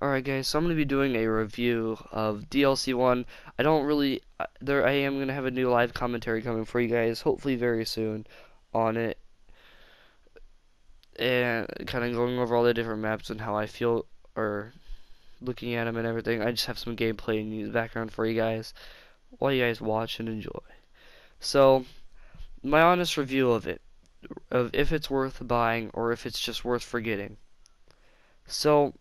Alright guys, so I'm going to be doing a review of DLC 1. I don't really, I am going to have a new live commentary coming for you guys, hopefully very soon, on it. And kind of going over all the different maps and how I feel, or looking at them and everything. I just have some gameplay in the background for you guys, while you guys watch and enjoy. So, my honest review of it, of if it's worth buying or if it's just worth forgetting. So,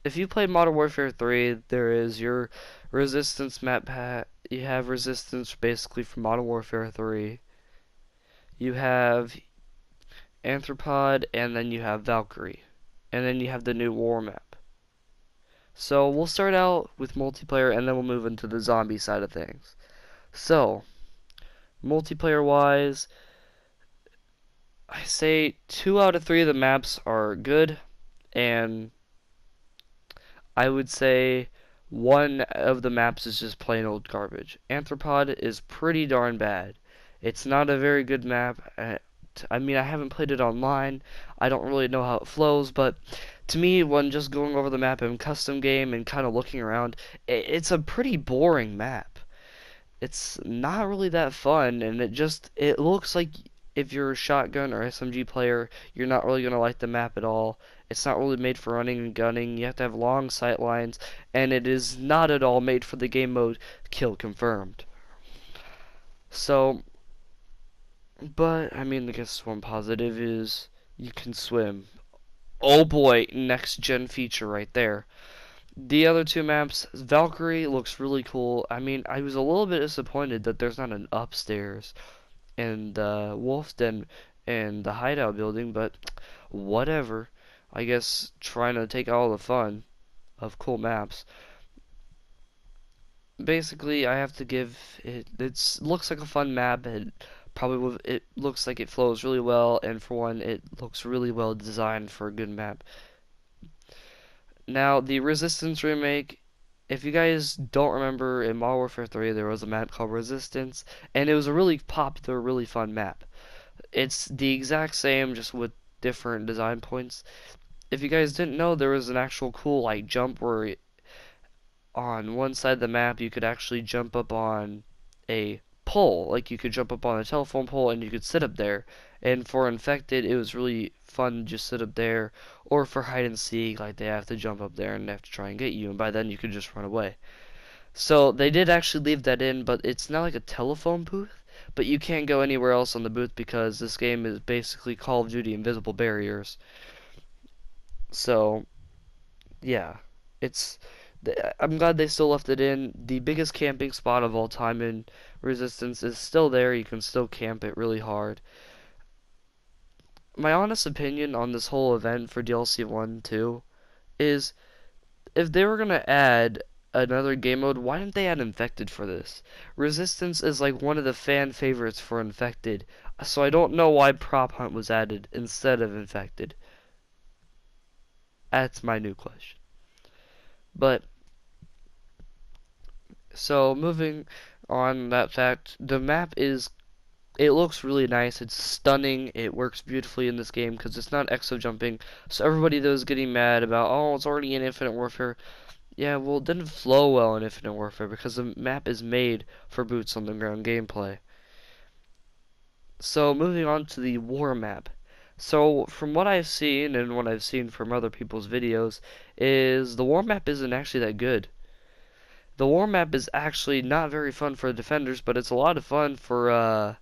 if you played Modern Warfare 3, there is your Resistance map pack. You have Resistance basically from Modern Warfare 3. You have Anthropod, and then you have Valkyrie. And then you have the new War map. So we'll start out with multiplayer, and then we'll move into the zombie side of things. So, multiplayer wise, I say 2 out of 3 of the maps are good, and I would say one of the maps is just plain old garbage. Anthropod is pretty darn bad. It's not a very good map. I mean, I haven't played it online. I don't really know how it flows, but to me, when just going over the map in custom game and kind of looking around, it's a pretty boring map. It's not really that fun, and it looks like if you're a shotgun or SMG player, you're not really going to like the map at all. It's not really made for running and gunning. You have to have long sight lines, and it is not at all made for the game mode kill confirmed. So, but I mean, I guess one positive is you can swim. Oh boy, next gen feature right there. The other two maps, Valkyrie looks really cool. I mean, I was a little bit disappointed that there's not an upstairs in the Wolf Den and the hideout building, but whatever. I guess trying to take all the fun of cool maps. Basically, I have to give it. It looks like a fun map. It looks like it flows really well, and for one, it looks really well designed for a good map. Now, the Resistance remake. If you guys don't remember, in Modern Warfare 3, there was a map called Resistance, and it was a really popular, really fun map. It's the exact same, just with different design points. If you guys didn't know, there was an actual cool like jump where on one side of the map you could actually jump up on a pole, like you could jump up on a telephone pole and you could sit up there. And for infected, it was really fun to just sit up there, or for hide and seek, like they have to jump up there and they have to try and get you, and by then you could just run away. So they did actually leave that in, but it's not like a telephone booth. But you can't go anywhere else on the booth because this game is basically Call of Duty Invisible Barriers. So, yeah, it's. I'm glad they still left it in. The biggest camping spot of all time in Resistance is still there. You can still camp it really hard. My honest opinion on this whole event for DLC 1 2 is if they were going to add another game mode, why didn't they add Infected for this? Resistance is like one of the fan favorites for Infected, so I don't know why Prop Hunt was added instead of Infected. That's my new question. But, so moving on that fact, the map is, it looks really nice, it's stunning, it works beautifully in this game because it's not exo jumping, so everybody that was getting mad about, oh, it's already in Infinite Warfare, yeah, well, it didn't flow well in Infinite Warfare because the map is made for boots on the ground gameplay. So moving on to the war map. So from what I've seen and what I've seen from other people's videos is the war map isn't actually that good. The war map is actually not very fun for the defenders, but it's a lot of fun for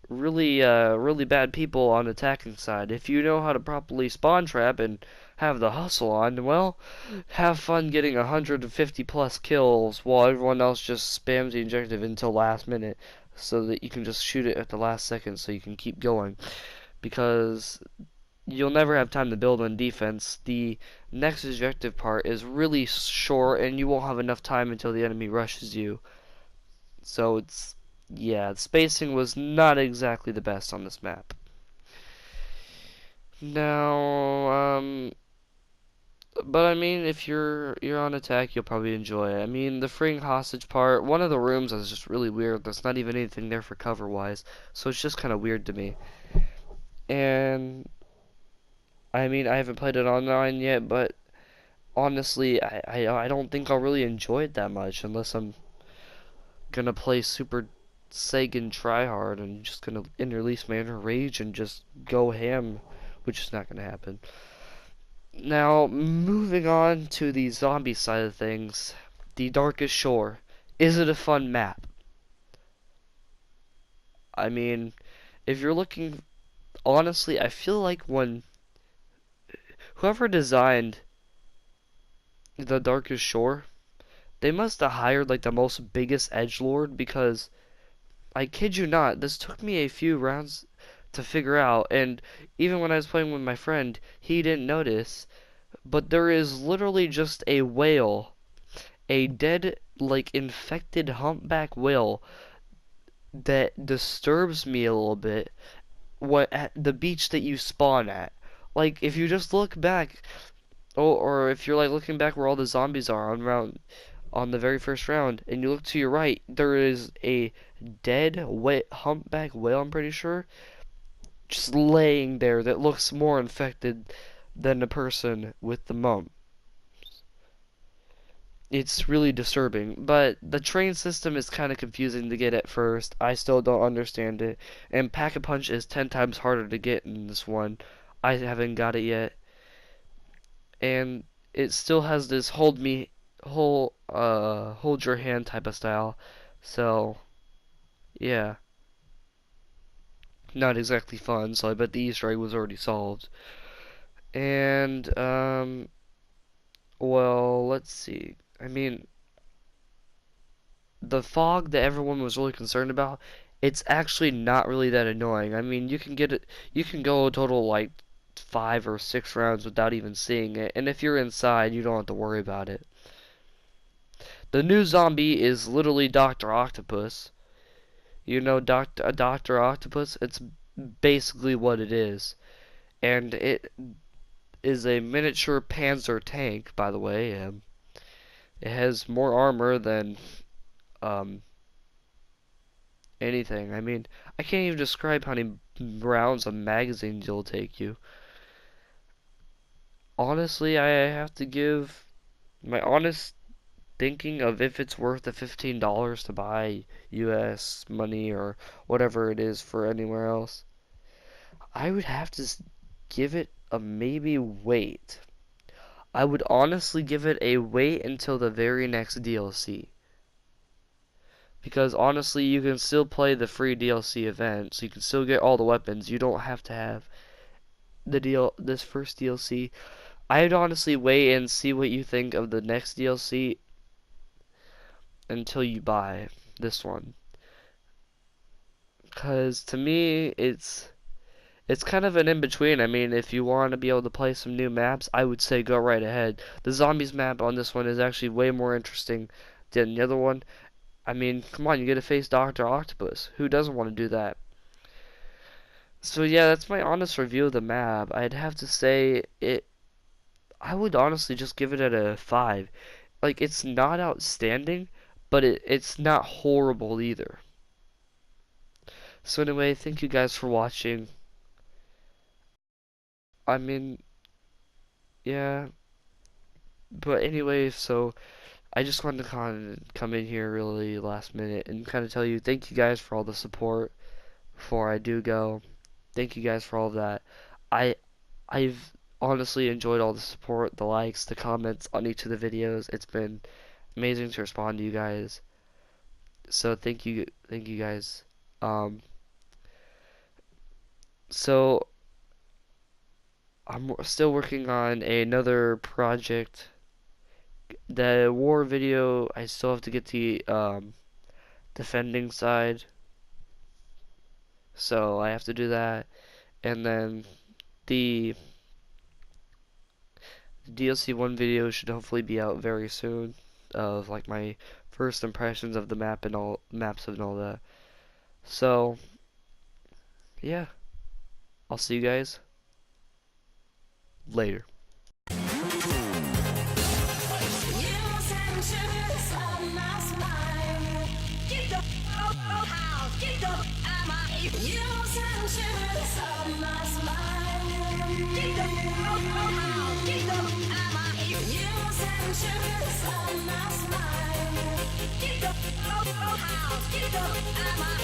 really bad people on the attacking side. If you know how to properly spawn trap and have the hustle on, well, have fun getting 150 plus kills while everyone else just spams the objective until last minute so that you can just shoot it at the last second so you can keep going. Because you'll never have time to build on defense. The next objective part is really short and you won't have enough time until the enemy rushes you. So it's, yeah, the spacing was not exactly the best on this map. Now, but I mean, if you're on attack, you'll probably enjoy it. I mean, the freeing hostage part, one of the rooms is just really weird. There's not even anything there for cover-wise, so it's just kind of weird to me. And I mean, I haven't played it online yet, but honestly, I don't think I'll really enjoy it that much unless I'm gonna play Super Saiyan tryhard and just gonna release my inner rage and just go ham, which is not gonna happen. Now, moving on to the zombie side of things, the Darkest Shore. Is it a fun map? I mean, if you're looking, honestly, I feel like when whoever designed the Darkest Shore, they must have hired like the most biggest edgelord, because I kid you not, this took me a few rounds to figure out, and even when I was playing with my friend, he didn't notice, but there is literally just a whale, a dead, like, infected humpback whale that disturbs me a little bit at the beach that you spawn at. Like, if you just look back, or if you're like looking back where all the zombies are on the very first round, and you look to your right, there is a dead humpback whale, I'm pretty sure, just laying there that looks more infected than a person with the mump. It's really disturbing, but the train system is kind of confusing to get at first. I still don't understand it, and Pack-a-Punch is 10 times harder to get in this one. I haven't got it yet, and it still has this hold your hand type of style. So, yeah, not exactly fun, so I bet the Easter egg was already solved. And, well, let's see. I mean, the fog that everyone was really concerned about, it's actually not really that annoying. I mean, you can go a total like 5 or 6 rounds without even seeing it, and if you're inside, you don't have to worry about it. The new zombie is literally Dr. Octopus. You know Dr. Octopus? It's basically what it is. And it is a miniature Panzer tank, by the way. It has more armor than um, anything. I mean, I can't even describe how many rounds of magazines it'll take you. Honestly, I have to give my honest thinking of if it's worth the $15 to buy US money or whatever it is for anywhere else. I would have to give it a maybe wait. I would honestly give it a wait until the very next DLC. Because honestly, you can still play the free DLC event, so you can still get all the weapons. You don't have to have this first DLC. I'd honestly wait and see what you think of the next DLC until you buy this one. Because to me, it's kind of an in-between. I mean, if you want to be able to play some new maps, I would say go right ahead. The zombies map on this one is actually way more interesting than the other one. I mean, come on, you get to face Dr. Octopus. Who doesn't want to do that? So yeah, that's my honest review of the map. I'd have to say I would honestly just give it at a 5. Like, it's not outstanding, but it's not horrible either. So anyway, thank you guys for watching. I mean, yeah. But anyway, so I just wanted to come in here really last minute and kind of tell you thank you guys for all the support before I do go. Thank you guys for all of that. I I've honestly enjoyed all the support, the likes, the comments on each of the videos. It's been amazing to respond to you guys. So thank you guys. So I'm still working on another project. The war video, I still have to get the defending side, so I have to do that, and then the DLC 1 video should hopefully be out very soon, of like my first impressions of the map and all maps and all that. So yeah, I'll see you guys later. Get the Get the house, get the